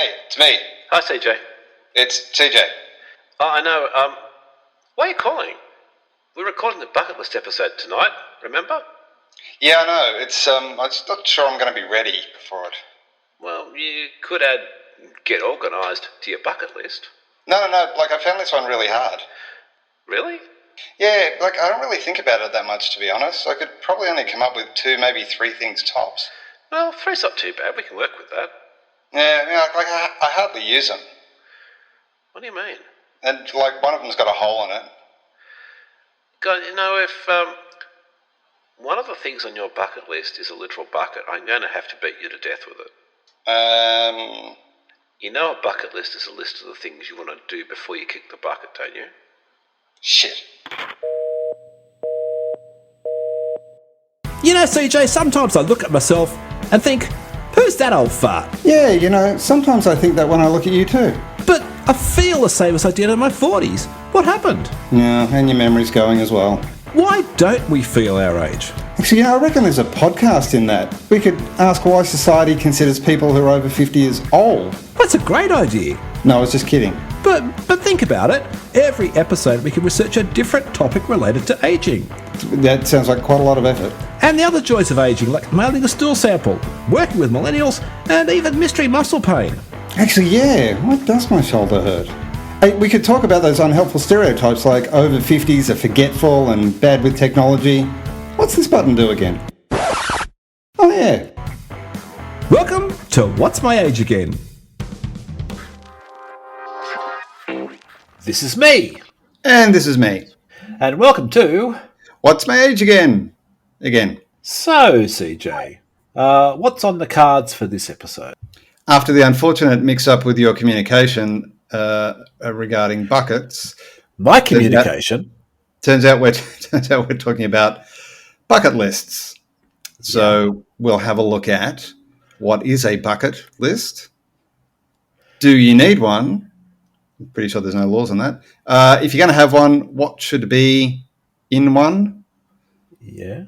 Hey, it's me. Hi, CJ. It's TJ. Oh, I know. Why are you calling? We're recording the bucket list episode tonight, remember? Yeah, I know. It's I'm just not sure I'm going to be ready for it. Well, you could add get organised to your bucket list. No. Like, I found this one really hard. Really? Yeah, like, I don't really think about it that much, to be honest. I could probably only come up with 2, maybe 3 things tops. Well, 3's not too bad. We can work with that. Yeah, like, I hardly use them. What do you mean? And, like, one of them's got a hole in it. God, you know, if one of the things on your bucket list is a literal bucket, I'm going to have to beat you to death with it. You know a bucket list is a list of the things you want to do before you kick the bucket, don't you? Shit. You know, CJ, sometimes I look at myself and think, who's that old fart? Yeah, you know, sometimes I think that when I look at you too. But I feel the same as I did in my 40s. What happened? Yeah, and your memory's going as well. Why don't we feel our age? Actually, you know, I reckon there's a podcast in that. We could ask why society considers people who are over 50 as old. That's a great idea. No, I was just kidding. But think about it. Every episode we can research a different topic related to aging. That sounds like quite a lot of effort. And the other joys of aging, like mailing a stool sample, working with millennials, and even mystery muscle pain. Actually, yeah, what does my shoulder hurt? Hey, we could talk about those unhelpful stereotypes like over 50s are forgetful and bad with technology. What's this button do again? Oh yeah. Welcome to What's My Age Again? This is me. And this is me. And welcome to... What's My Age Again? So, CJ, what's on the cards for this episode? After the unfortunate mix-up with your communication regarding buckets... My communication? Turns out we're talking about bucket lists. So we'll have a look at what is a bucket list. Do you need one? I'm pretty sure there's no laws on that. If you're going to have one, what should be in one? Yeah.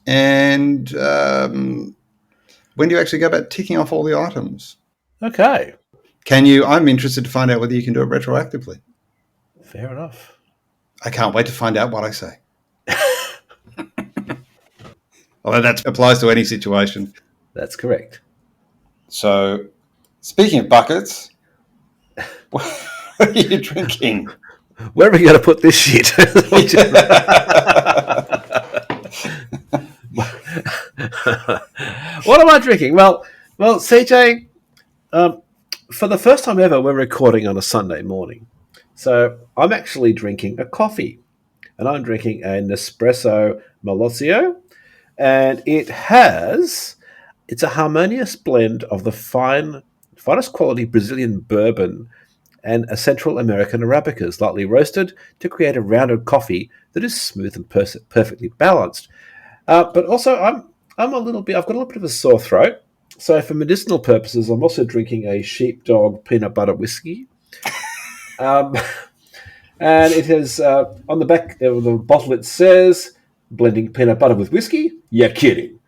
And when do you actually go about ticking off all the items? Okay. I'm interested to find out whether you can do it retroactively. Fair enough. I can't wait to find out what I say. Although that applies to any situation. That's correct. So, speaking of buckets, what are you drinking? Where are we going to put this shit? What am I drinking? Well, CJ, for the first time ever, we're recording on a Sunday morning. So I'm actually drinking a coffee, and I'm drinking a Nespresso Malozio, and it's a harmonious blend of the finest quality Brazilian bourbon and a Central American Arabicas, lightly roasted to create a rounded coffee that is smooth and perfectly balanced. But also, I've got a little bit of a sore throat. So for medicinal purposes, I'm also drinking a sheepdog peanut butter whiskey. And it has, on the back of the bottle, it says, blending peanut butter with whiskey? You're kidding.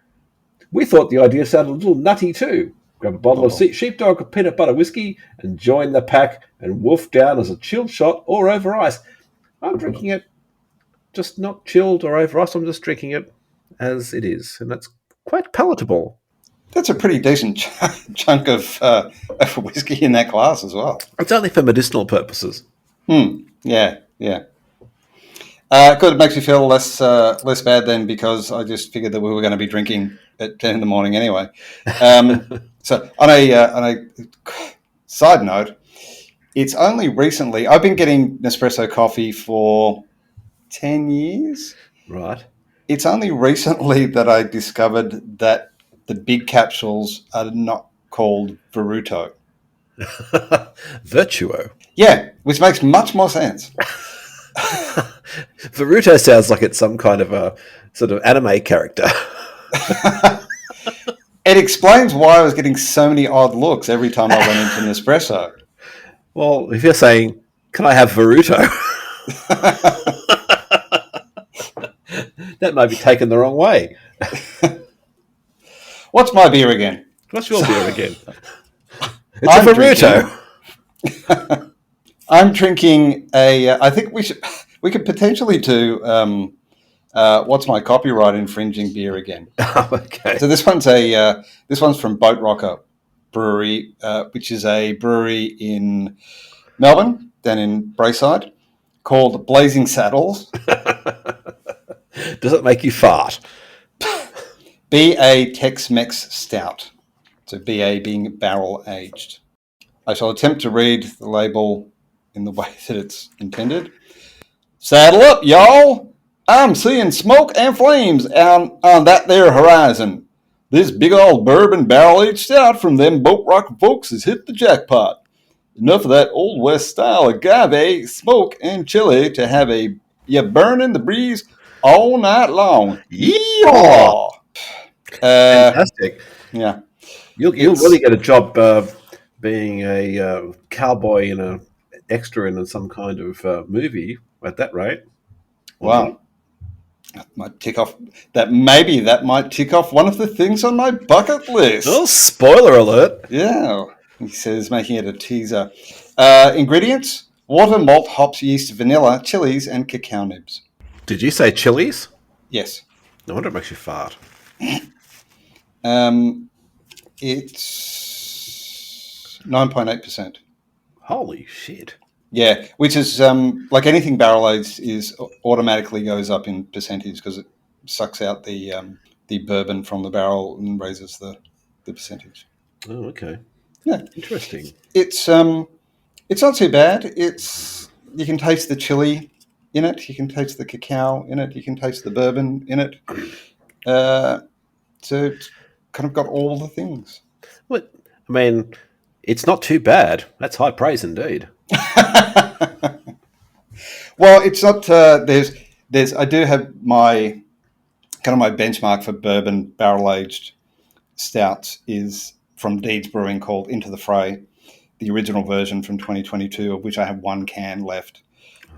We thought the idea sounded a little nutty too. Grab a bottle of sheepdog peanut butter whiskey and join the pack and wolf down as a chilled shot or over ice. I'm drinking it just not chilled or over ice. I'm just drinking it as it is. And that's quite palatable. That's a pretty decent chunk of whiskey in that glass as well. It's only for medicinal purposes. Yeah. Good. It makes me feel less bad then, because I just figured that we were going to be drinking at 10 in the morning anyway. So on a side note, it's only recently I've been getting Nespresso coffee for 10 years. Right. It's only recently that I discovered that the big capsules are not called Veruto. Virtuo. Yeah, which makes much more sense. Veruto sounds like it's some kind of a sort of anime character. It explains why I was getting so many odd looks every time I went into Nespresso. Well, if you're saying, can I have Veruto? That may be taken the wrong way. What's my beer again? What's your beer again? It's a Veruto. I'm drinking I think we could potentially do what's my copyright infringing beer again. Okay. So this one's from Boatrocker Brewery, which is a brewery in Melbourne, down in Braeside, called Blazing Saddles. Does it make you fart? BA Tex-Mex Stout. So BA being barrel aged. I shall attempt to read the label in the way that it's intended. Saddle up, y'all. I'm seeing smoke and flames on that there horizon. This big old bourbon barrel-aged stout from them Boatrocker folks has hit the jackpot. Enough of that old west style agave, smoke, and chili to have you burn in the breeze all night long. Yeehaw! Fantastic. Yeah. You'll really get a job being a cowboy in an extra in some kind of movie at that rate. Wow. That might tick off one of the things on my bucket list. Oh, spoiler alert. Yeah. He says, making it a teaser. Ingredients: water, malt, hops, yeast, vanilla, chilies, and cacao nibs. Did you say chilies? Yes. No wonder it makes you fart. It's 9.8%. Holy shit. Yeah, which is like anything barrel aged is automatically goes up in percentage because it sucks out the bourbon from the barrel and raises the percentage. Oh, okay. Yeah, interesting. It's not too bad. You can taste the chili in it. You can taste the cacao in it. You can taste the bourbon in it. So it's kind of got all the things. Well, I mean, it's not too bad. That's high praise indeed. Well, it's not. There's. I do have my benchmark for bourbon barrel aged stouts is from Deeds Brewing called Into the Fray, the original version from 2022, of which I have one can left.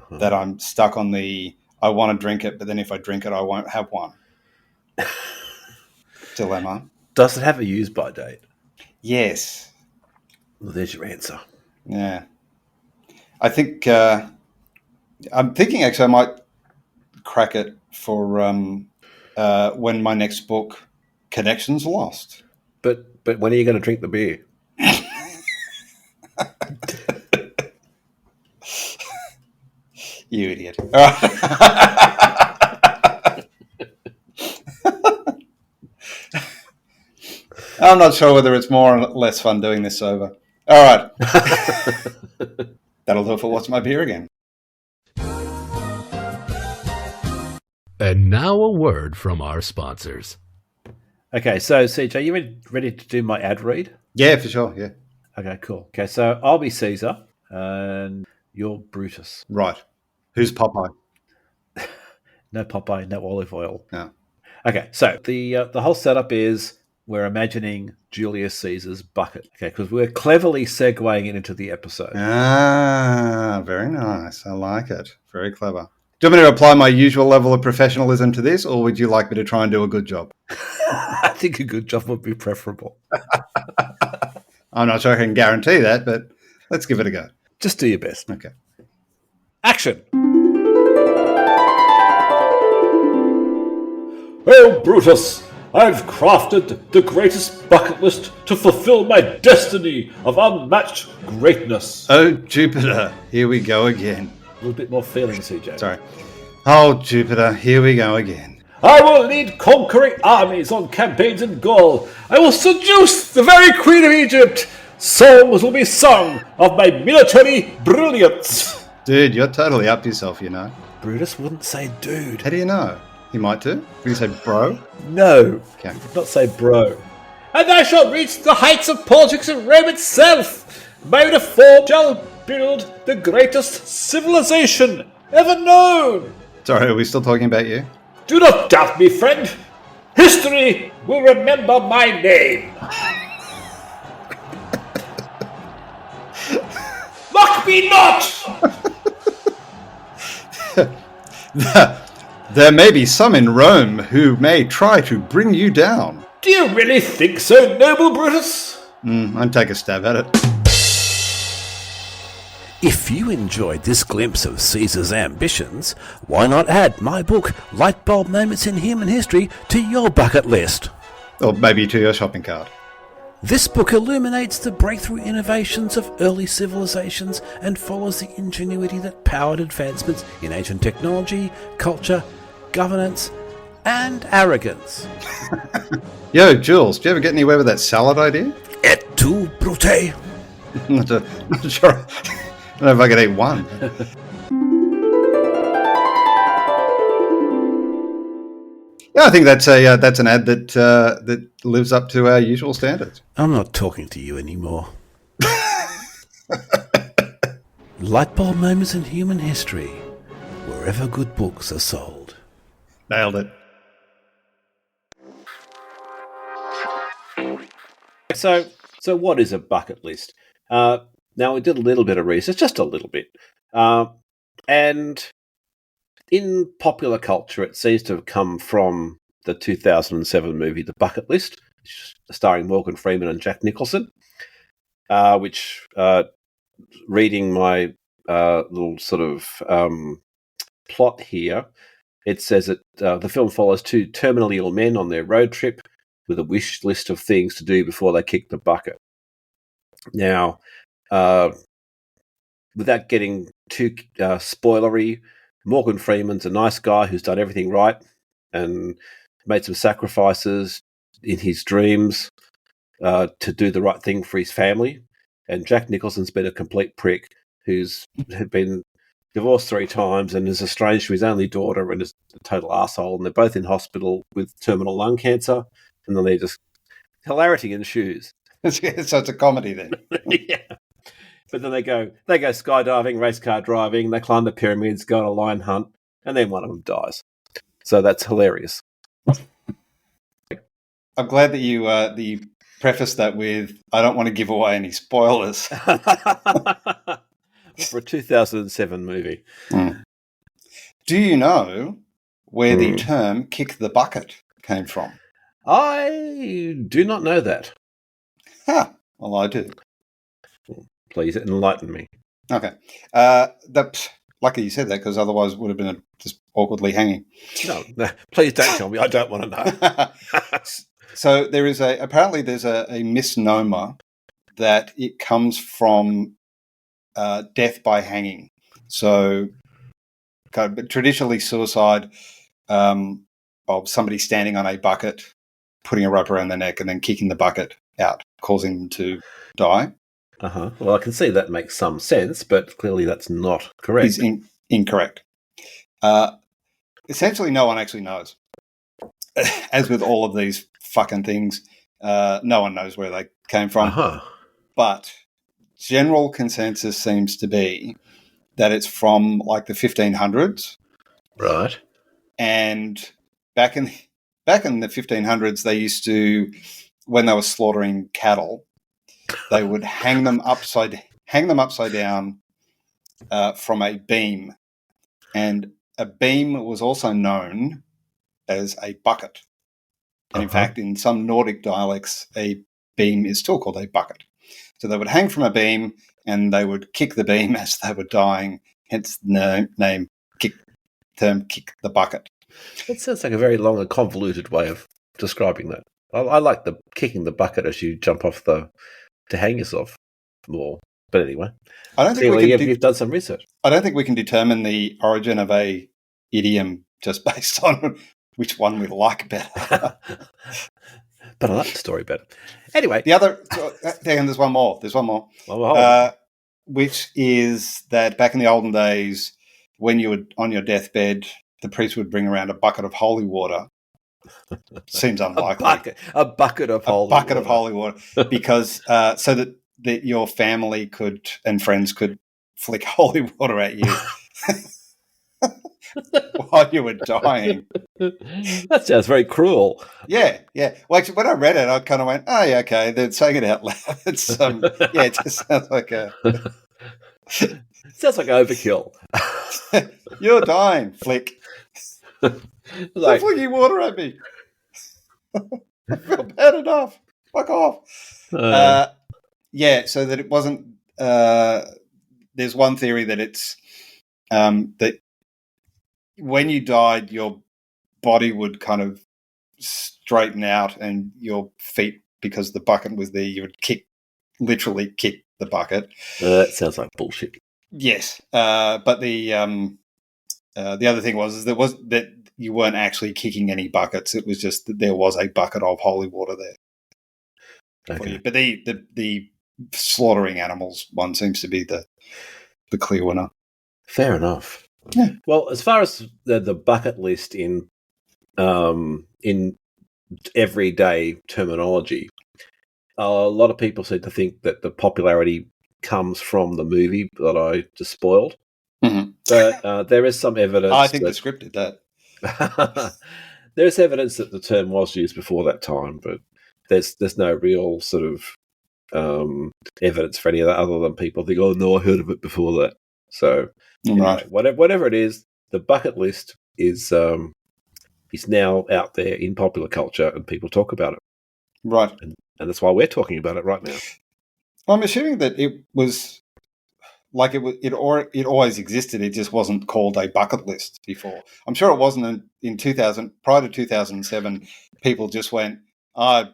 That I'm stuck on the. I want to drink it, but then if I drink it, I won't have one. Dilemma. Does it have a use by date? Yes. Well, there's your answer. Yeah. I think I'm thinking actually I might crack it for when my next book, Connections Lost. But when are you going to drink the beer? You idiot. All right. I'm not sure whether it's more or less fun doing this sober. All right. That'll do it for What's My Beer again. And now a word from our sponsors. Okay, so CJ, you ready to do my ad read? Yeah, for sure, yeah. Okay, cool. Okay, so I'll be Caesar and you're Brutus. Right. Who's Popeye? No Popeye, no olive oil. No. Okay, so the whole setup is we're imagining Julius Caesar's bucket. Okay, because we're cleverly segueing it into the episode. Ah, very nice. I like it. Very clever. Do you want me to apply my usual level of professionalism to this, or would you like me to try and do a good job? I think a good job would be preferable. I'm not sure I can guarantee that, but let's give it a go. Just do your best. Okay. Action! Oh, Brutus, I've crafted the greatest bucket list to fulfill my destiny of unmatched greatness. Oh, Jupiter, here we go again. A little bit more feeling, CJ. Sorry. Oh, Jupiter, here we go again. I will lead conquering armies on campaigns in Gaul. I will seduce the very Queen of Egypt. Songs will be sung of my military brilliance. Dude, you're totally up yourself, you know. Brutus wouldn't say dude. How do you know? He might do. Would you say bro? No. Okay. He would not say bro. And I shall reach the heights of politics in Rome itself. My reform shall build the greatest civilization ever known. Sorry, are we still talking about you? Do not doubt me, friend. History will remember my name. Mock me not! There may be some in Rome who may try to bring you down. Do you really think so, noble Brutus? I'd take a stab at it. If you enjoyed this glimpse of Caesar's ambitions, why not add my book, Lightbulb Moments in Human History, to your bucket list? Or maybe to your shopping cart. This book illuminates the breakthrough innovations of early civilizations and follows the ingenuity that powered advancements in ancient technology, culture, governance, and arrogance. Yo, Jules, do you ever get anywhere with that salad idea? Et tu, Brute? Not sure. I don't know if I could eat one. Yeah, I think that's an ad that lives up to our usual standards. I'm not talking to you anymore. Lightbulb Moments in Human History, wherever good books are sold. Nailed it. So what is a bucket list? Now, we did a little bit of research, just a little bit. And in popular culture, it seems to have come from the 2007 movie The Bucket List, starring Morgan Freeman and Jack Nicholson, which, reading my little sort of plot here, it says that the film follows two terminally ill men on their road trip with a wish list of things to do before they kick the bucket. Now, without getting too spoilery, Morgan Freeman's a nice guy who's done everything right and made some sacrifices in his dreams to do the right thing for his family. And Jack Nicholson's been a complete prick who's been divorced 3 times and is estranged from his only daughter and is a total arsehole. And they're both in hospital with terminal lung cancer. And then they just... hilarity ensues. So it's a comedy then. Yeah. But then they go skydiving, race car driving, they climb the pyramids, go on a lion hunt, and then one of them dies. So that's hilarious. I'm glad that you prefaced that with, I don't want to give away any spoilers. For a 2007 movie. Do you know where the term kick the bucket came from? I do not know that. Well, I do. Please enlighten me. Okay. Lucky you said that, because otherwise it would have been just awkwardly hanging. No, please don't tell me. I don't want to know. So apparently there's a misnomer that it comes from death by hanging. So traditionally suicide of somebody standing on a bucket, putting a rope around their neck and then kicking the bucket out, causing them to die. Well, I can see that makes some sense, but clearly that's not correct. Is incorrect. Essentially, no one actually knows. As with all of these fucking things, no one knows where they came from. But general consensus seems to be that it's from like the 1500s. Right. And back in the 1500s, they used to, when they were slaughtering cattle, they would hang them upside down from a beam, and a beam was also known as a bucket. And in fact, in some Nordic dialects, a beam is still called a bucket. So they would hang from a beam, and they would kick the beam as they were dying. Hence the name kick the bucket. It sounds like a very long and convoluted way of describing that. I like the kicking the bucket as you jump off to hang yourself more. But anyway, I don't think you've done some research. I don't think we can determine the origin of a idiom just based on which one we like better. But I like the story better. Anyway, there's one more. Which is that back in the olden days, when you were on your deathbed, the priest would bring around a bucket of holy water. Seems unlikely. A bucket of holy water, because so that your family and friends could flick holy water at you while you were dying. That sounds very cruel. Yeah. Well, actually, when I read it, I kind of went, "Oh, yeah, okay." They're saying it out loud. It's it just sounds like sounds like overkill. You're dying, flick. Stop flicking water at me. I feel bad enough. Fuck off. Yeah, so that it wasn't. There's one theory that it's that when you died, your body would kind of straighten out, and your feet, because the bucket was there, you would literally kick the bucket. That sounds like bullshit. Yes, but the other thing was that you weren't actually kicking any buckets. It was just that there was a bucket of holy water there for you. But the slaughtering animals one seems to be the clear winner. Fair enough. Yeah. Well, as far as the bucket list in everyday terminology, a lot of people seem to think that the popularity comes from the movie that I just spoiled. Mm-hmm. But there is some evidence. I think the script did that. There's evidence that the term was used before that time, but there's no real sort of evidence for any of that other than people think, oh no, I heard of it before that. So right, whatever it is, the bucket list is now out there in popular culture, and people talk about it. Right, and that's why we're talking about it right now. I'm assuming that it was like it always existed. It just wasn't called a bucket list before. I'm sure it wasn't in 2000. Prior to 2007, people just went, I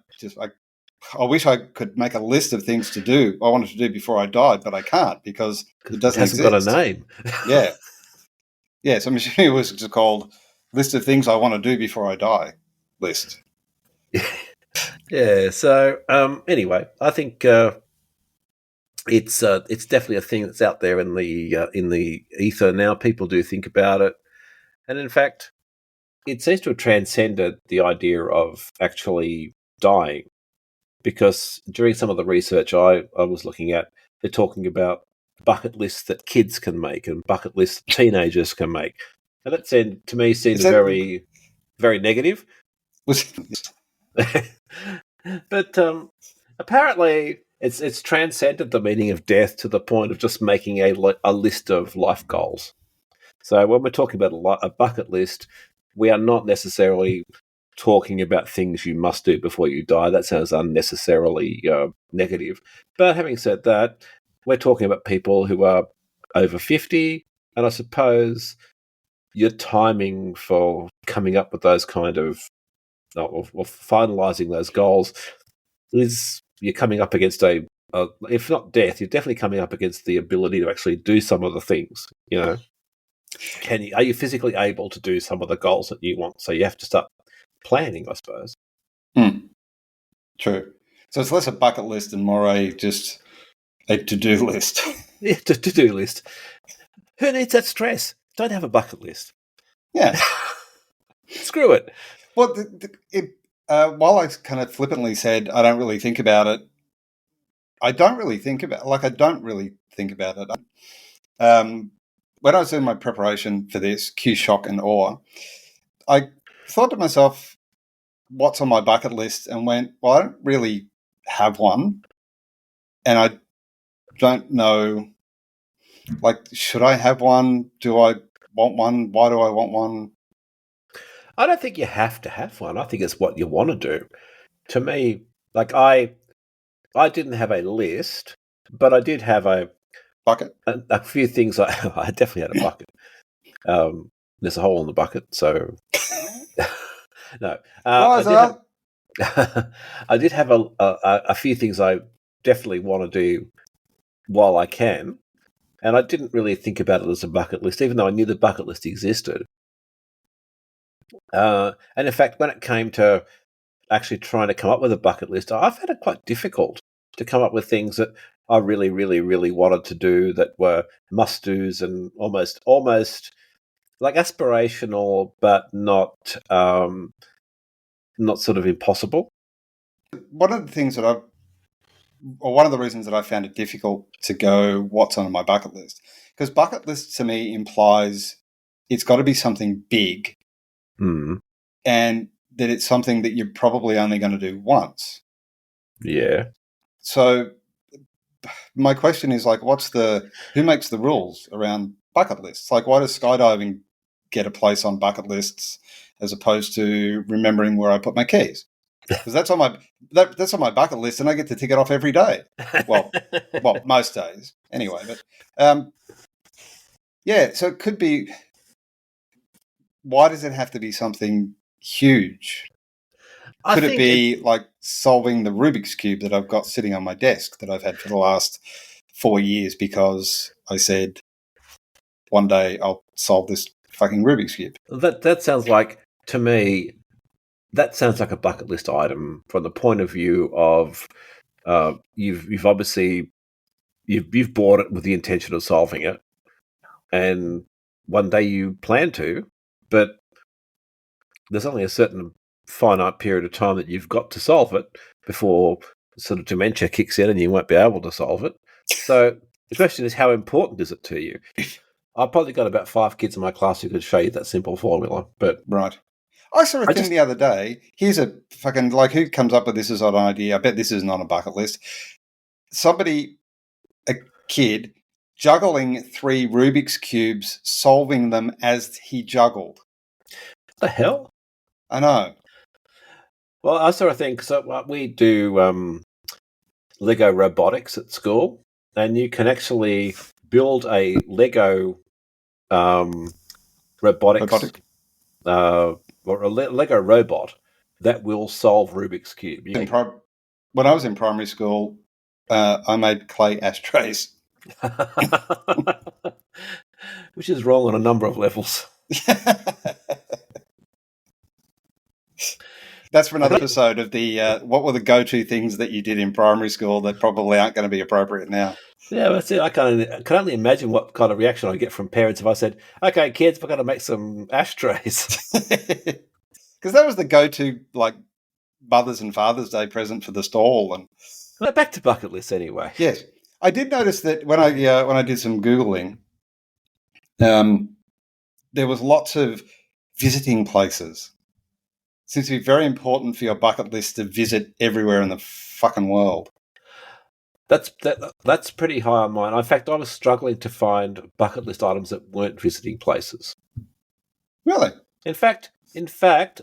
wish I could make a list of things to do. I wanted to do before I died, but I can't because it doesn't exist. Got a name. Yeah. Yeah, so I'm assuming it was just called list of things I want to do before I die list. Yeah. So anyway, I think it's definitely a thing that's out there in the ether now. People do think about it, and in fact, it seems to have transcended the idea of actually dying. Because during some of the research I was looking at, they're talking about bucket lists that kids can make and bucket lists that teenagers can make. And that to me seems very, very negative. But apparently it's transcended the meaning of death to the point of just making a list of life goals. So when we're talking about a bucket list, we are not necessarily talking about things you must do before you die. That sounds unnecessarily negative. But having said that, we're talking about people who are over 50, and I suppose your timing for coming up with those kind of, or finalising those goals, is you're coming up against if not death, you're definitely coming up against the ability to actually do some of the things, Are you physically able to do some of the goals that you want? So you have to start planning, I suppose. True. So it's less a bucket list and more just a to-do list. Yeah, to-do list. Who needs that stress? Don't have a bucket list. Yeah. Screw it. Well, while I kind of flippantly said I don't really think about it, I don't really think about it. When I was doing my preparation for this, cue shock and awe, I thought to myself, what's on my bucket list? And went, well, I don't really have one. And I don't know, should I have one? Do I want one? Why do I want one? I don't think you have to have one. I think it's what you want to do. To me, I didn't have a list, but I did have a bucket. A few things. I definitely had a bucket. There's a hole in the bucket, so no. I did have a few things I definitely want to do while I can, and I didn't really think about it as a bucket list, even though I knew the bucket list existed. And in fact, when it came to actually trying to come up with a bucket list, I found it quite difficult to come up with things that I really, really, really wanted to do that were must-dos and almost like aspirational, but not sort of impossible. One of the reasons that I found it difficult to go what's on my bucket list, because bucket list to me implies it's got to be something big, and that it's something that you're probably only going to do once. Yeah. So my question is who makes the rules around bucket lists? Why does skydiving get a place on bucket lists as opposed to remembering where I put my keys? because that's on my bucket list, and I get to tick it off every day. Well, most days anyway. But yeah, so it could be. Why does it have to be something huge? Could it be like solving the Rubik's Cube that I've got sitting on my desk that I've had for the last 4 years because I said one day I'll solve this fucking Rubik's Cube? That sounds like, to me, that sounds like a bucket list item from the point of view of you've obviously you've bought it with the intention of solving it, and one day you plan to, but there's only a certain finite period of time that you've got to solve it before sort of dementia kicks in and you won't be able to solve it. So the question is, how important is it to you? I've probably got about 5 kids in my class who could show you that simple formula. But right. I saw a thing the other day. Here's a fucking, like, who comes up with this as an idea? I bet this isn't on a bucket list. A kid, juggling 3 Rubik's Cubes, solving them as he juggled. What the hell? I know. Well, I sort of think, so we do Lego robotics at school, and you can actually build a Lego robotics or a Lego robot that will solve Rubik's Cube. When I was in primary school, I made clay ashtrays. Which is wrong on a number of levels. That's for another episode of the what were the go-to things that you did in primary school that probably aren't going to be appropriate now. Yeah, that's it. I can only imagine what kind of reaction I get from parents if I said, "Okay, kids, we're going to make some ashtrays." Because that was the go-to, like, Mother's and Father's Day present for the stall. And well, back to bucket lists anyway. Yes, I did notice that when I did some Googling, there was lots of visiting places. Seems to be very important for your bucket list to visit everywhere in the fucking world. That's pretty high on mine. In fact, I was struggling to find bucket list items that weren't visiting places. Really? In fact,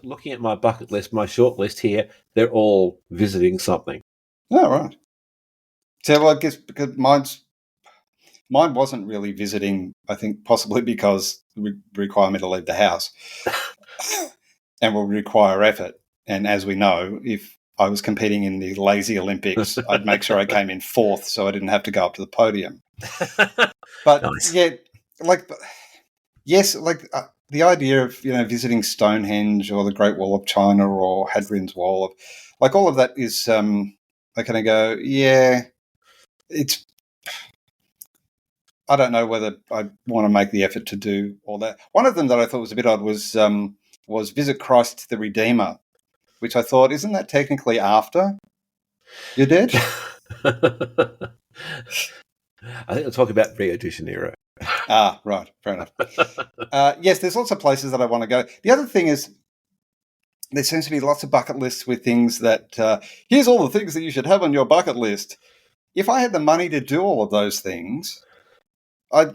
looking at my bucket list, my short list here, they're all visiting something. Oh, right. So, well, I guess because mine wasn't really visiting, I think possibly because it would require me to leave the house and will require effort. And as we know, if I was competing in the lazy Olympics, I'd make sure I came in 4th so I didn't have to go up to the podium. But nice. Yeah, like, yes, like the idea of, visiting Stonehenge or the Great Wall of China or Hadrian's Wall, like all of that is, I kind of go, yeah, it's, I don't know whether I want to make the effort to do all that. One of them that I thought was a bit odd was visit Christ the Redeemer, which I thought, isn't that technically after you're dead? I think we'll talk about Rio de Janeiro. Ah, right. Fair enough. Yes, there's lots of places that I want to go. The other thing is there seems to be lots of bucket lists with things that, here's all the things that you should have on your bucket list. If I had the money to do all of those things, I'd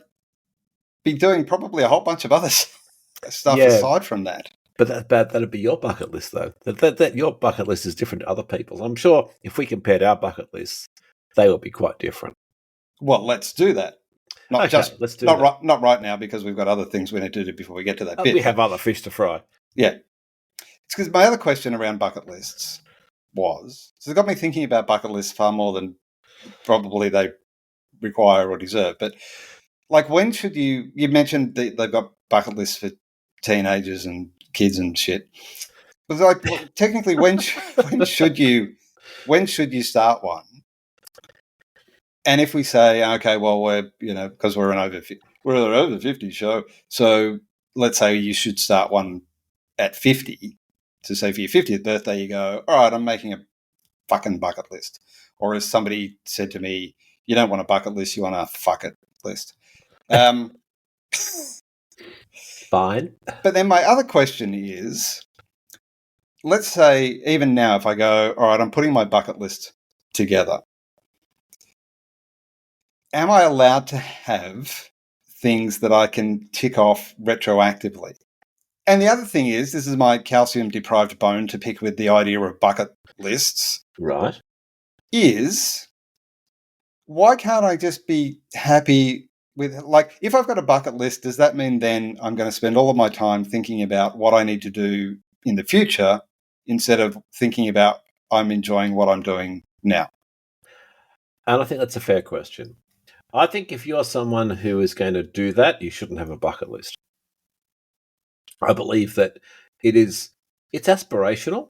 be doing probably a whole bunch of other stuff aside from that. But that'd be your bucket list, though. That your bucket list is different to other people's. I'm sure if we compared our bucket lists, they would be quite different. Well, let's do that. Let's do that. Not right now, because we've got other things we need to do before we get to that bit. We have other fish to fry. Yeah. It's because my other question around bucket lists so it got me thinking about bucket lists far more than probably they require or deserve. But like, when should you mentioned that they've got bucket lists for teenagers and kids and shit. But like, well, technically, when should you start one? And if we say, okay, well, we're because we're an over 50 show, so let's say you should start one at 50. To say for your 50th birthday, you go, all right, I'm making a fucking bucket list. Or as somebody said to me, you don't want a bucket list, you want a fuck it list. Fine. But then my other question is, let's say even now if I go, all right, I'm putting my bucket list together, am I allowed to have things that I can tick off retroactively? And the other thing is, this is my calcium-deprived bone to pick with the idea of bucket lists. Right. Is why can't I just be happy with, like, if I've got a bucket list, does that mean then I'm going to spend all of my time thinking about what I need to do in the future instead of thinking about I'm enjoying what I'm doing now? And I think that's a fair question. I think if you're someone who is going to do that, you shouldn't have a bucket list. I believe that it's aspirational.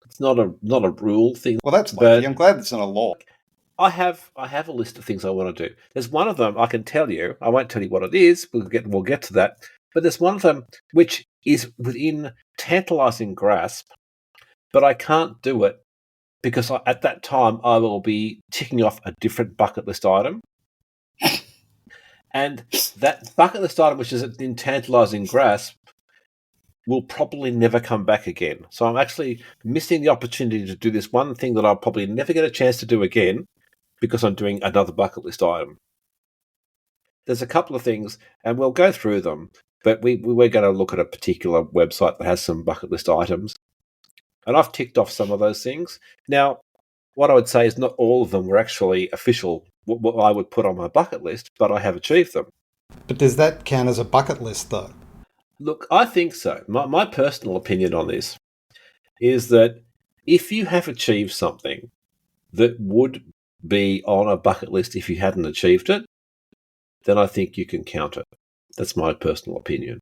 It's not a rule thing. Well, that's lucky. I'm glad it's not a law. I have a list of things I want to do. There's one of them I can tell you. I won't tell you what it is. We'll get to that. But there's one of them which is within tantalizing grasp, but I can't do it because at that time I will be ticking off a different bucket list item. And that bucket list item, which is in tantalizing grasp, will probably never come back again. So I'm actually missing the opportunity to do this one thing that I'll probably never get a chance to do again because I'm doing another bucket list item. There's a couple of things, and we'll go through them, but we're going to look at a particular website that has some bucket list items. And I've ticked off some of those things. Now, what I would say is not all of them were actually official, what I would put on my bucket list, but I have achieved them. But does that count as a bucket list, though? Look, I think so. My personal opinion on this is that if you have achieved something that would be on a bucket list if you hadn't achieved it, then I think you can count it. That's my personal opinion.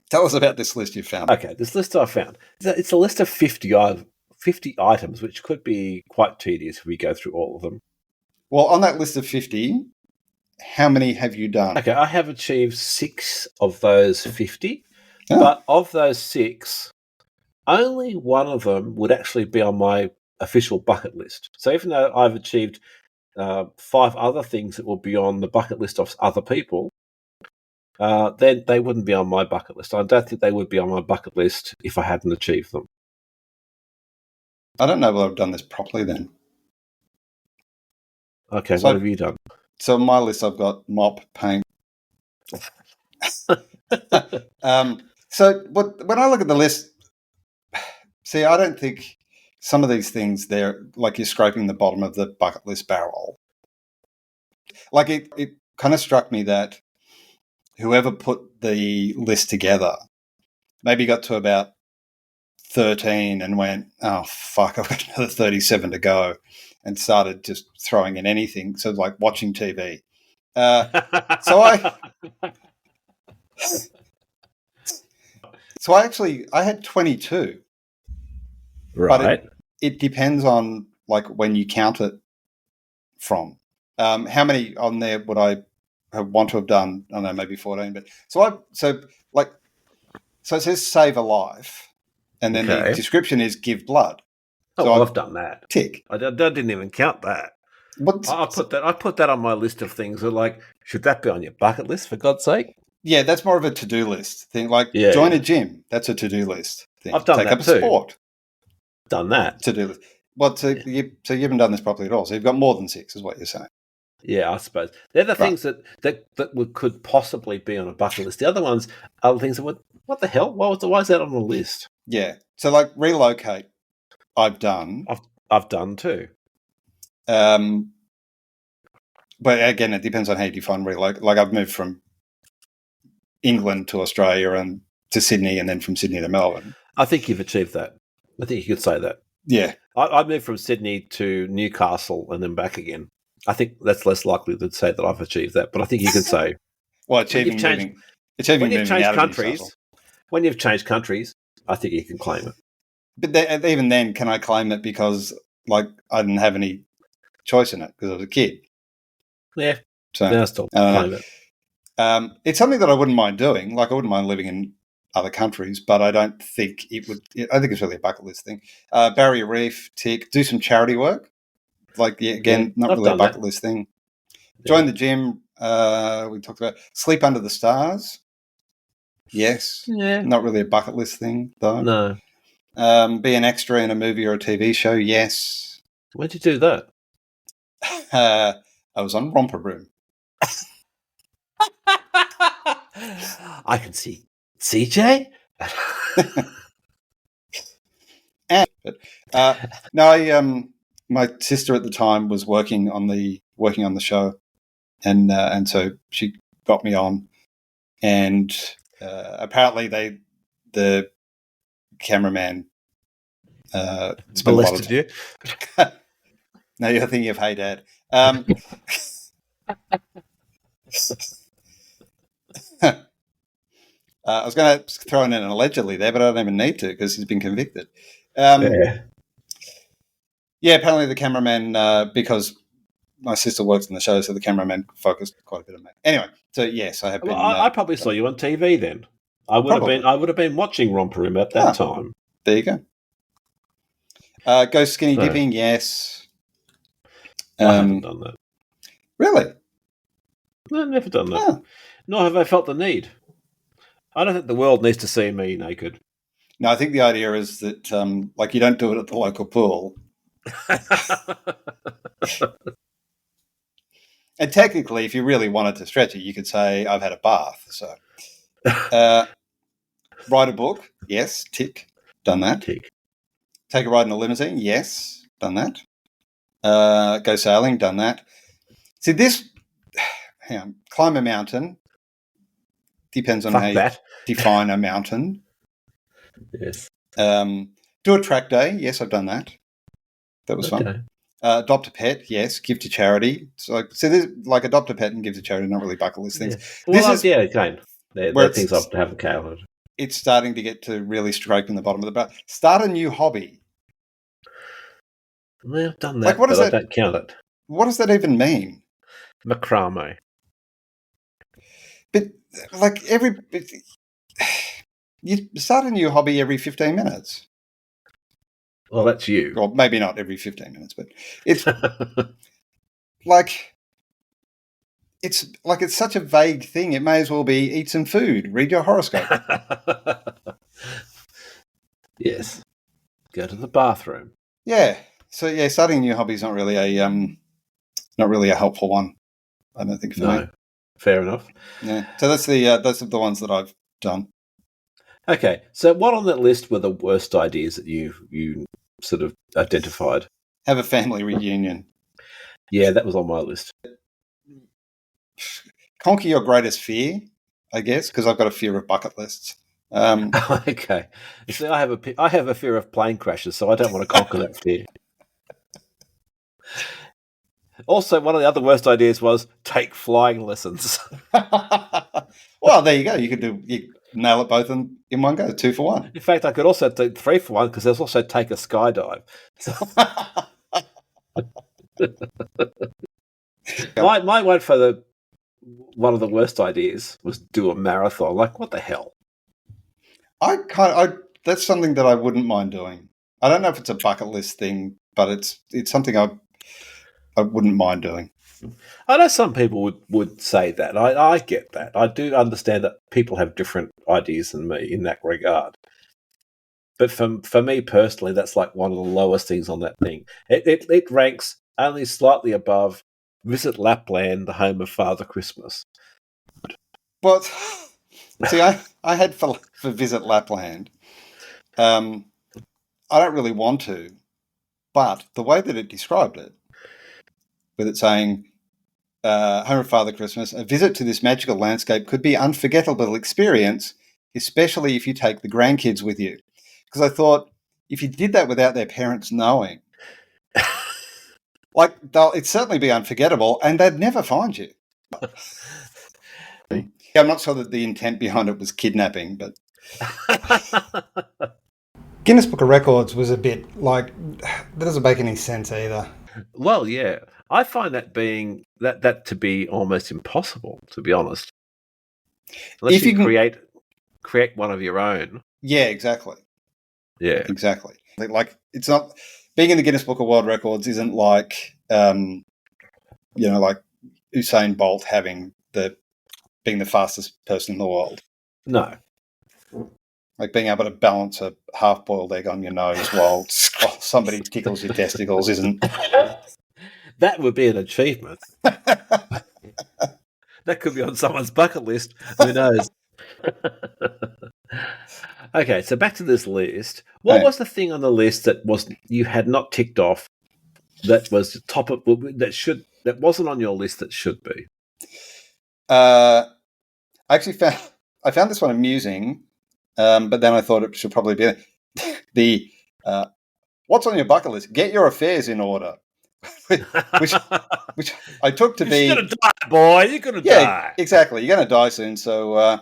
Tell us about this list you found. Okay, this list I found. It's a list of 50 items, which could be quite tedious if we go through all of them. Well, on that list of 50, how many have you done? Okay, I have achieved 6 of those 50, but of those 6, only one of them would actually be on my official bucket list. So even though I've achieved 5 other things that will be on the bucket list of other people, then they wouldn't be on my bucket list. I don't think they would be on my bucket list if I hadn't achieved them. I don't know whether I've done this properly then. Okay, so, what have you done? So on my list, I've got mop, paint. So when I look at the list, see, I don't think some of these things, they're like you're scraping the bottom of the bucket list barrel. Like it kind of struck me that whoever put the list together maybe got to about 13 and went, oh, fuck, I've got another 37 to go, and started just throwing in anything. So like watching TV. So I had 22. Right. But it depends on like when you count it from. How many on there would I want to have done? I don't know, maybe 14. But so it says save a life, and then the description is give blood. Oh, so well, I've done that. Tick. I didn't even count that. I put that on my list of things. That like, should that be on your bucket list for God's sake? Yeah, that's more of a to-do list thing. Like join a gym. That's a to-do list thing. I've done Take that up a too. sport. Done that. To-do list. Well, so you haven't done this properly at all. So you've got more than 6, is what you're saying. Yeah, I suppose they're the things that could possibly be on a bucket list. The other ones are the things that what the hell? Why is that on the list? Yeah. So like relocate, I've done. I've done too. But again, it depends on how you define relocate. Like I've moved from England to Australia and to Sydney, and then from Sydney to Melbourne. I think you've achieved that. I think you could say that. Yeah. I moved from Sydney to Newcastle and then back again. I think that's less likely to say that I've achieved that, but I think you could say. Well, when you've changed countries, I think you can claim it. But even then, can I claim it because like I didn't have any choice in it because I was a kid? Yeah. So I still claim it. It's something that I wouldn't mind doing. Like I wouldn't mind living in other countries, but I don't think it would. I think it's really a bucket list thing. Barrier Reef, tick. Do some charity work. Like not really a bucket list thing. Join the gym. We talked about sleep under the stars. Yes. Yeah. Not really a bucket list thing though. No. Be an extra in a movie or a TV show. Yes. When'd you do that? I was on Romper Room. I can see CJ? No, my sister at the time was working on the show, and so she got me on, and apparently the cameraman spent Molested you? No, you're thinking of Hey Dad. I was going to throw in an allegedly there, but I don't even need to because he's been convicted. Yeah, apparently the cameraman, because my sister works in the show, so the cameraman focused quite a bit on me. Anyway, so yes, I have been. Well, I probably saw you on TV then. I would have been watching Romper Room at that time. There you go. Go skinny dipping, yes. I haven't done that. Really? No, I've never done that. Nor have I felt the need. I don't think the world needs to see me naked. No, I think the idea is that, you don't do it at the local pool. And technically, if you really wanted to stretch it, you could say, I've had a bath. So, write a book, yes, tick, done that. Tick. Take a ride in a limousine, yes, done that. Go sailing, done that. See, climb a mountain. Depends on how you define a mountain. Yes. Do a track day. Yes, I've done that. That was fun. Adopt a pet. Yes. Give to charity. So there's adopt a pet and give to charity, not really bucket list things. Yeah. Well, again. They're things I haven't counted. It's starting to get to really scraping the bottom of the barrel. Start a new hobby. Well, I've done that, but I don't count it. What does that even mean? Macrame. But you start a new hobby every 15 minutes. Well, that's you. Well, maybe not every 15 minutes, but it's it's such a vague thing. It may as well be eat some food, read your horoscope. Yes. Go to the bathroom. Yeah. So starting a new hobby is not really a helpful one. I don't think for me. Fair enough. Yeah. So that's the ones that I've done. Okay. So what on that list were the worst ideas that you sort of identified? Have a family reunion. Yeah, that was on my list. Conquer your greatest fear, I guess, because I've got a fear of bucket lists. Okay. See, I have a fear of plane crashes, so I don't want to conquer that fear. Also, one of the other worst ideas was take flying lessons. Well, there you go. You nail it both in one go, 2 for 1. In fact, I could also do 3 for 1 because there's also take a skydive. My one for one of the worst ideas was do a marathon. Like, what the hell? That's something that I wouldn't mind doing. I don't know if it's a bucket list thing, but it's something I wouldn't mind doing. I know some people would say that. I get that. I do understand that people have different ideas than me in that regard. But for me personally, that's like one of the lowest things on that thing. It ranks only slightly above visit Lapland, the home of Father Christmas. Well, see, I had for visit Lapland. I don't really want to, but the way that it described it, with it saying, home of Father Christmas, a visit to this magical landscape could be an unforgettable experience, especially if you take the grandkids with you. Because I thought, if you did that without their parents knowing, it'd certainly be unforgettable, and they'd never find you. Yeah, I'm not sure that the intent behind it was kidnapping, but Guinness Book of Records was a bit that doesn't make any sense either. Well, yeah, I find that being that to be almost impossible, to be honest. Unless you can create one of your own. Yeah, exactly. Yeah, exactly. It's not being in the Guinness Book of World Records isn't like Usain Bolt being the fastest person in the world. No. Like being able to balance a half-boiled egg on your nose while somebody tickles your testicles isn't. That would be an achievement. That could be on someone's bucket list. Who knows? Okay, so back to this list. What was the thing on the list that you had not ticked off that was top of that wasn't on your list that should be? I actually found this one amusing, but then I thought it should probably be the what's on your bucket list? Get your affairs in order, which I took to be. You're gonna die, boy. You're gonna die. Exactly. You're gonna die soon. So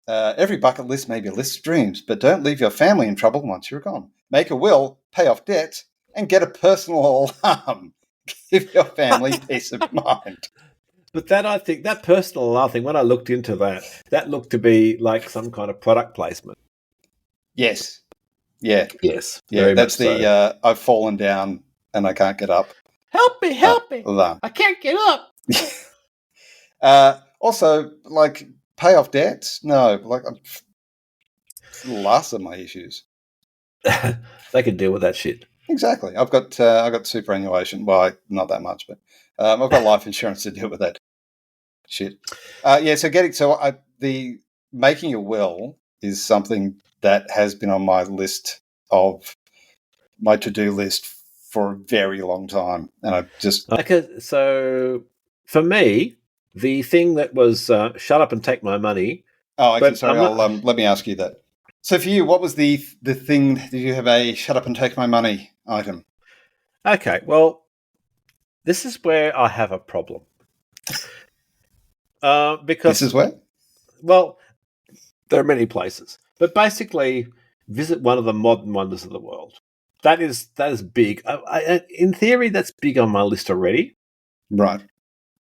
every bucket list may be a list of dreams, but don't leave your family in trouble once you're gone. Make a will, pay off debts, and get a personal alarm. Give your family peace of mind. But I think that personal alarm thing, when I looked into that looked to be like some kind of product placement. Yes. Yeah. Yes. Yeah. That's the I've fallen down and I can't get up. Help me. Alarm. I can't get up. Also, like, pay off debts? No. Like, it's the last of my issues. They can deal with that shit. Exactly. I've got superannuation. Well, not that much, but I've got life insurance to deal with that shit. So the making a will is something that has been on my list of my to-do list for a very long time, and I just so for me, the thing that was shut up and take my money. Oh, okay. Sorry. Let me ask you that. So for you, what was the thing? Did you have a shut up and take my money item? Okay, well, this is where I have a problem. Because this is where? Well, there are many places, but basically, visit one of the modern wonders of the world. That is big. In theory, that's big on my list already. Right.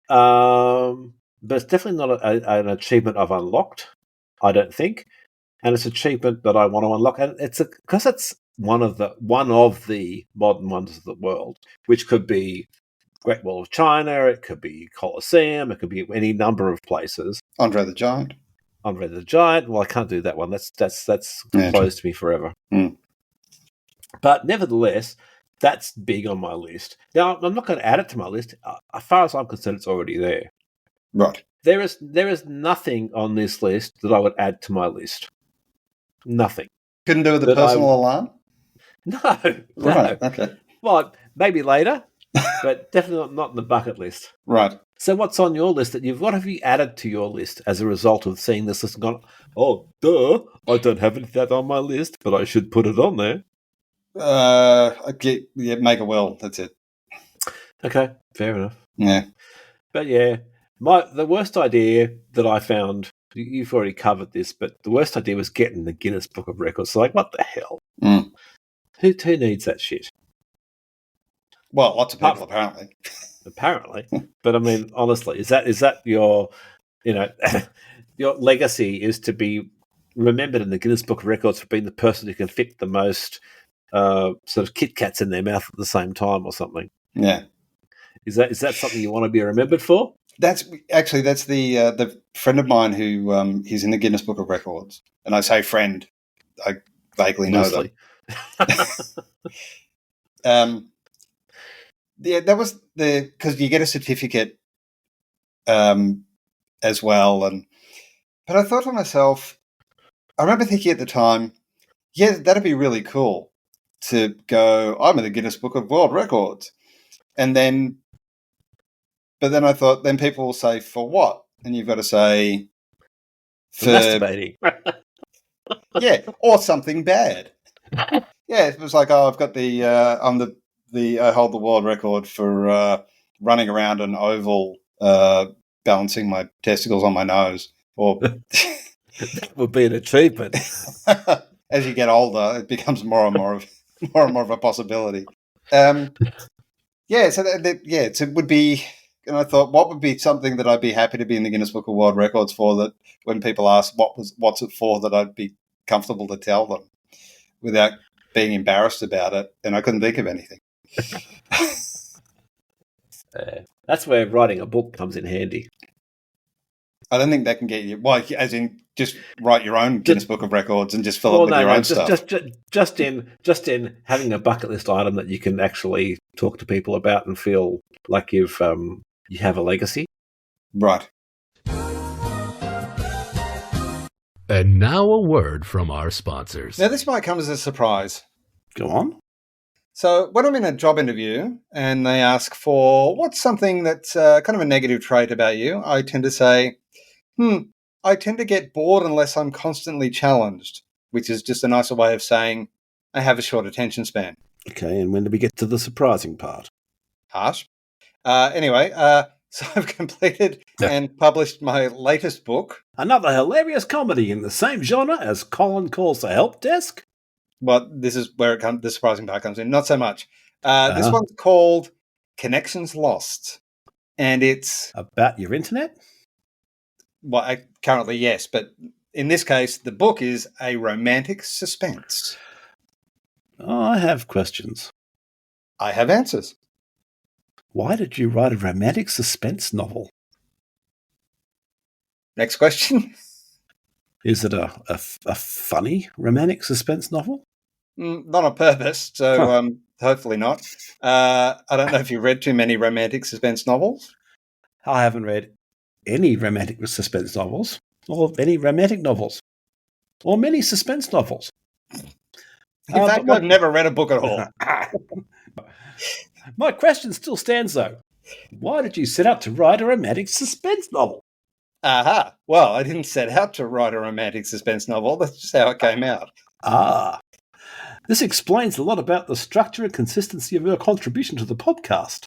But it's definitely not an achievement I've unlocked, I don't think. And it's an achievement that I want to unlock. And because it's one of the modern wonders of the world, which could be Great Wall of China, it could be Colosseum, it could be any number of places. Andre the Giant. Well, I can't do that one. That's closed to me forever. Mm. But nevertheless, that's big on my list. Now, I'm not going to add it to my list. As far as I'm concerned, it's already there. Right. There is nothing on this list that I would add to my list. Nothing. Couldn't do with the personal alarm? No. Right, okay. Well, maybe later, but definitely not in the bucket list. Right. So what's on your list what have you added to your list as a result of seeing this list and gone, oh, duh, I don't have that on my list, but I should put it on there? Make a will. That's it. Okay, fair enough. Yeah. But yeah, the worst idea that I found, you've already covered this, but the worst idea was getting the Guinness Book of Records. So, like, what the hell? Mm. Who needs that shit? Well, lots of people, apparently. Apparently. But I mean, honestly, is that your, your legacy is to be remembered in the Guinness Book of Records for being the person who can fit the most sort of Kit Kats in their mouth at the same time or something? Yeah. Is that something you want to be remembered for? That's the friend of mine who he's in the Guinness Book of Records, and I say friend, I vaguely know them. Yeah, that was because you get a certificate as well, but I thought to myself, I remember thinking at the time, yeah, that'd be really cool to go, I'm in the Guinness Book of World Records, but then I thought, then people will say, for what? And you've got to say, for masturbating. Yeah, or something bad. Yeah, it was like, I've got I hold the world record for running around an oval, balancing my testicles on my nose. Or that would be an achievement. As you get older, it becomes more and more of a possibility. So it would be. And I thought, what would be something that I'd be happy to be in the Guinness Book of World Records for, that when people ask what's it for, that I'd be comfortable to tell them without being embarrassed about it, and I couldn't think of anything. That's where writing a book comes in handy. I don't think that can get you, well, as in just write your own Guinness Book of Records and just fill it with your own stuff. Just in having a bucket list item that you can actually talk to people about and feel like you have a legacy. Right. And now a word from our sponsors. Now, this might come as a surprise. Go on. So when I'm in a job interview and they ask for what's something that's kind of a negative trait about you, I tend to say, I tend to get bored unless I'm constantly challenged, which is just a nicer way of saying I have a short attention span. Okay, and when do we get to the surprising part? Harsh. Anyway, so I've completed and published my latest book. Another hilarious comedy in the same genre as Colin Calls the Help Desk? Well, this is where the surprising part comes in. Not so much. This one's called Connections Lost, and it's... About your internet? Well, currently, yes, but in this case, the book is a romantic suspense. Oh, I have questions. I have answers. Why did you write a romantic suspense novel? Next question. Is it a funny romantic suspense novel? Not on purpose, so hopefully not. I don't know if you've read too many romantic suspense novels. I haven't read any romantic suspense novels, or any romantic novels, or many suspense novels. In fact, I've never read a book at all. My question still stands, though. Why did you set out to write a romantic suspense novel? Aha. Well, I didn't set out to write a romantic suspense novel. That's just how it came out. This explains a lot about the structure and consistency of your contribution to the podcast.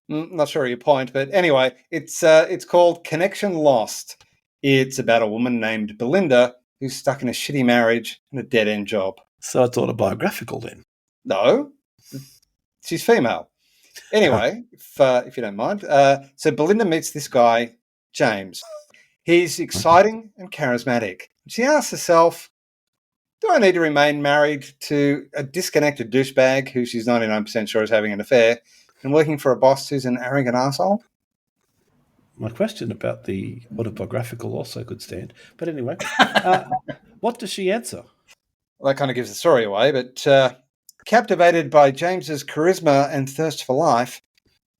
Not sure of your point, but anyway, it's called Connection Lost. It's about a woman named Belinda who's stuck in a shitty marriage and a dead-end job. So it's autobiographical then? No, she's female. Anyway, if you don't mind. So Belinda meets this guy, James. He's exciting and charismatic. She asks herself, do I need to remain married to a disconnected douchebag who she's 99% sure is having an affair and working for a boss who's an arrogant arsehole? My question about the autobiographical also could stand. But anyway, what does she answer? Well, that kind of gives the story away, but captivated by James's charisma and thirst for life,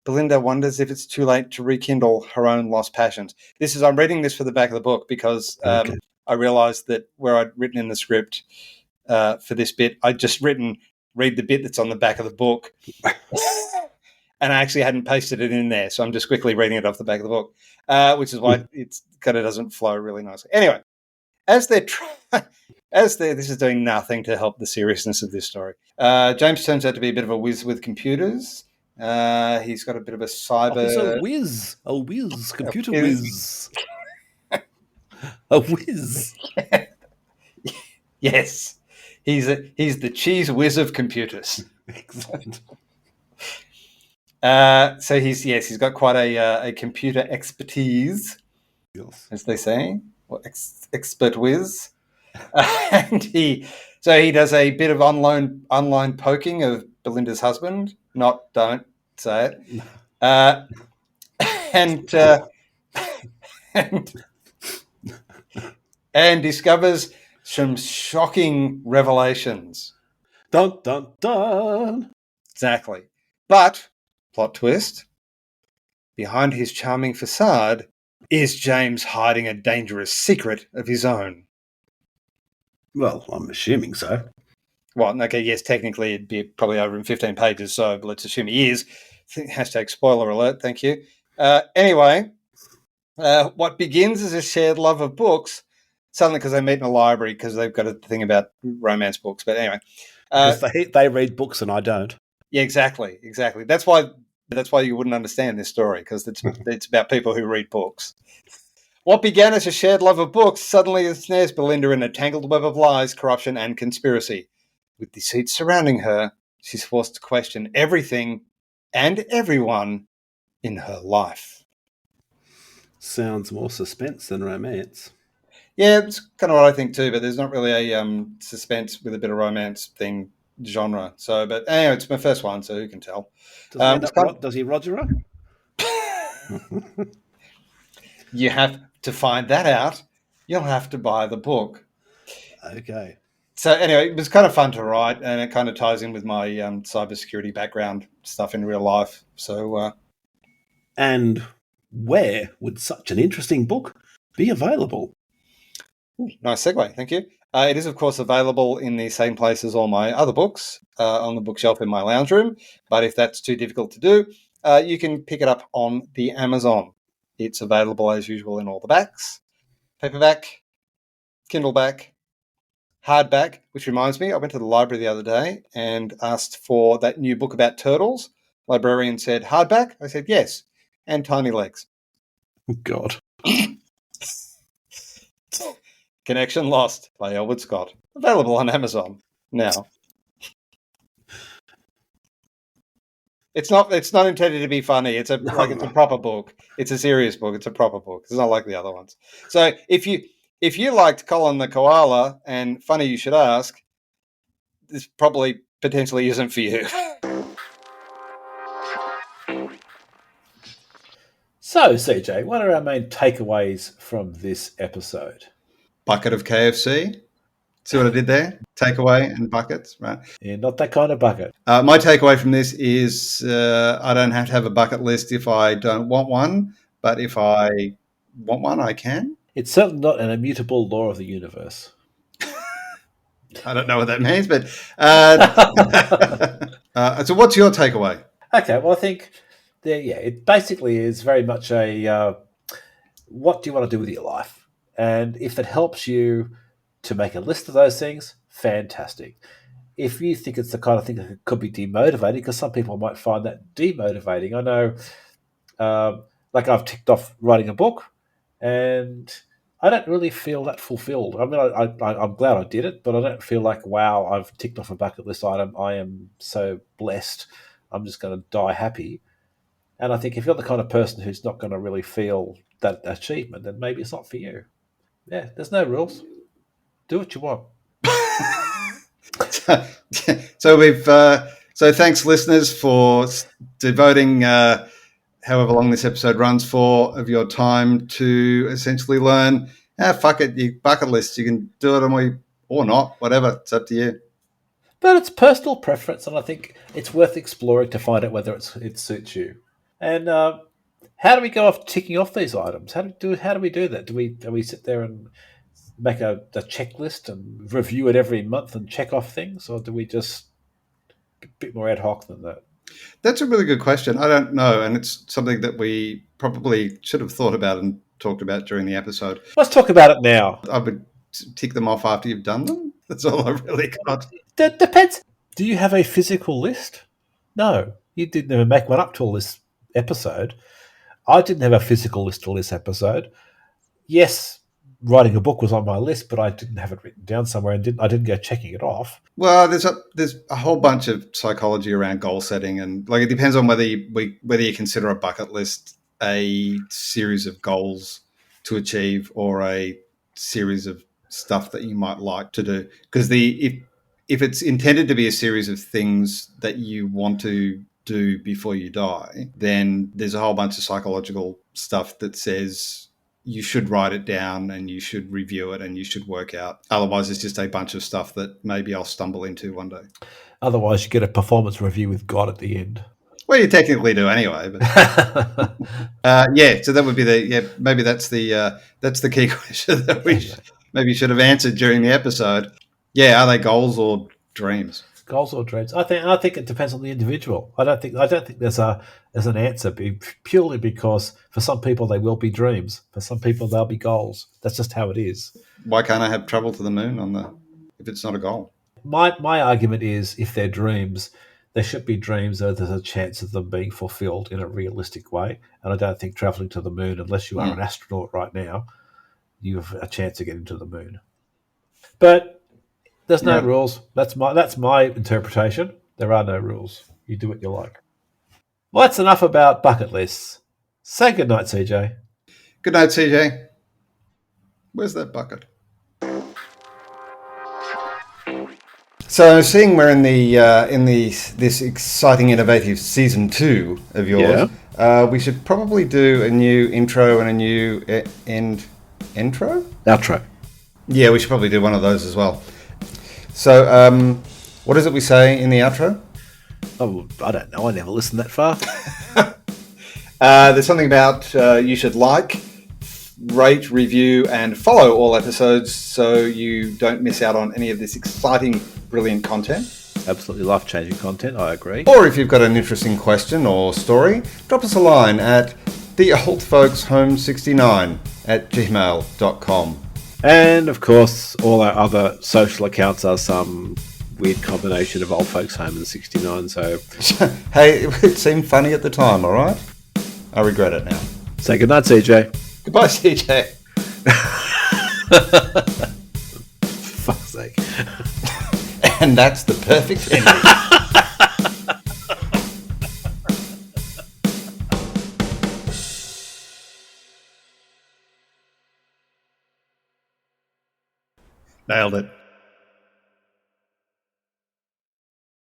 Belinda wonders if it's too late to rekindle her own lost passions. I'm reading this for the back of the book because I realised that where I'd written in the script for this bit, I'd just written, read the bit that's on the back of the book. And I actually hadn't pasted it in there, so I'm just quickly reading it off the back of the book, which is why it kind of doesn't flow really nicely. Anyway, this is doing nothing to help the seriousness of this story. James turns out to be a bit of a whiz with computers. He's got a bit of a cyber... He's a whiz, computer whiz. A whiz. Yes, he's the cheese whiz of computers. Excellent. So he's got quite a computer expertise, as they say, or expert whiz. And he does a bit of online poking of Belinda's husband. Don't say it. And discovers some shocking revelations. Dun, dun, dun. Exactly. But, plot twist, behind his charming facade is James hiding a dangerous secret of his own. Well, I'm assuming so. Well, okay, yes, technically it'd be probably over in 15 pages, so let's assume he is. Hashtag spoiler alert, thank you. Anyway, what begins as a shared love of books, suddenly because they meet in a library because they've got a thing about romance books. But anyway. Because they read books and I don't. Yeah, exactly. That's why you wouldn't understand this story, because it's about people who read books. What began as a shared love of books suddenly ensnares Belinda in a tangled web of lies, corruption, and conspiracy. With deceit surrounding her, she's forced to question everything and everyone in her life. Sounds more suspense than romance. Yeah, it's kind of what I think too, but there's not really a suspense with a bit of romance thing genre. So, but anyway, it's my first one, so who can tell? Does he Roger her? You have to find that out. You'll have to buy the book. Okay. So anyway, it was kind of fun to write, and it kind of ties in with my cybersecurity background stuff in real life. So, and where would such an interesting book be available? Nice segue, thank you. It is, of course, available in the same place as all my other books on the bookshelf in my lounge room. But if that's too difficult to do, you can pick it up on the Amazon. It's available, as usual, in all the backs. Paperback, Kindle back, hardback, which reminds me, I went to the library the other day and asked for that new book about turtles. Librarian said, hardback? I said, yes, and tiny legs. God. Connection Lost by Elwood Scott. Available on Amazon now. It's not intended to be funny. It's a proper book. It's a serious book. It's a proper book. It's not like the other ones. So if you liked Colin the Koala and Funny You Should Ask, this probably potentially isn't for you. So, CJ, what are our main takeaways from this episode? Bucket of KFC. See what I did there? Takeaway and buckets, right? Yeah, not that kind of bucket. My takeaway from this is I don't have to have a bucket list if I don't want one, but if I want one, I can. It's certainly not an immutable law of the universe. I don't know what that means, but so what's your takeaway? Okay, well, I think it basically is very much a what do you want to do with your life? And if it helps you to make a list of those things, fantastic. If you think it's the kind of thing that could be demotivating, because some people might find that demotivating. I know, like I've ticked off writing a book, and I don't really feel that fulfilled. I mean, I'm glad I did it, but I don't feel like, wow, I've ticked off a bucket list item. I am so blessed. I'm just going to die happy. And I think if you're the kind of person who's not going to really feel that achievement, then maybe it's not for you. Yeah, there's no rules. Do what you want. So thanks, listeners, for devoting however long this episode runs for of your time to essentially learn. Fuck it, you bucket lists. You can do it or not, whatever. It's up to you. But it's personal preference, and I think it's worth exploring to find out whether it suits you. And how do we go off ticking off these items? How do we do that? Do we sit there and make a checklist and review it every month and check off things, or do we just a bit more ad hoc than that? That's a really good question. I don't know, and it's something that we probably should have thought about and talked about during the episode. Let's talk about it now. I would tick them off after you've done them. That's all I really got. That depends. Do you have a physical list? No, you didn't ever make one up till this episode. I didn't have a physical list till this episode. Yes, writing a book was on my list, but I didn't have it written down somewhere, and I didn't go checking it off. Well, there's a whole bunch of psychology around goal setting, and like it depends on whether you consider a bucket list a series of goals to achieve or a series of stuff that you might like to do. Because if it's intended to be a series of things that you want to do before you die, then there's a whole bunch of psychological stuff that says you should write it down and you should review it and you should work out. Otherwise, it's just a bunch of stuff that maybe I'll stumble into one day. Otherwise, you get a performance review with God at the end. Well, you technically do anyway. But so that would be maybe that's the key question that we maybe should have answered during the episode. Yeah, are they goals or dreams? Goals or dreams? I think it depends on the individual. I don't think there's an answer purely because for some people they will be dreams, for some people they'll be goals. That's just how it is. Why can't I have travel to the moon if it's not a goal? My argument is if they're dreams, they should be dreams that there's a chance of them being fulfilled in a realistic way. And I don't think traveling to the moon, unless you are an astronaut right now, you have a chance of getting to the moon. But there's no rules. That's my interpretation. There are no rules. You do what you like. Well, that's enough about bucket lists. Say good night, CJ. Good night, CJ. Where's that bucket? So, seeing we're in this exciting, innovative season 2 of yours, we should probably do a new intro and a new Outro. Yeah, we should probably do one of those as well. So, what is it we say in the outro? Oh, I don't know. I never listened that far. There's something about you should like, rate, review, and follow all episodes so you don't miss out on any of this exciting, brilliant content. Absolutely life-changing content, I agree. Or if you've got an interesting question or story, drop us a line at theoldfolkshome69@gmail.com. And, of course, all our other social accounts are some weird combination of Old Folks Home and 69, so... Hey, it seemed funny at the time, all right? I regret it now. Say goodnight, CJ. Goodbye, CJ. Fuck's sake. And that's the perfect ending. Nailed it.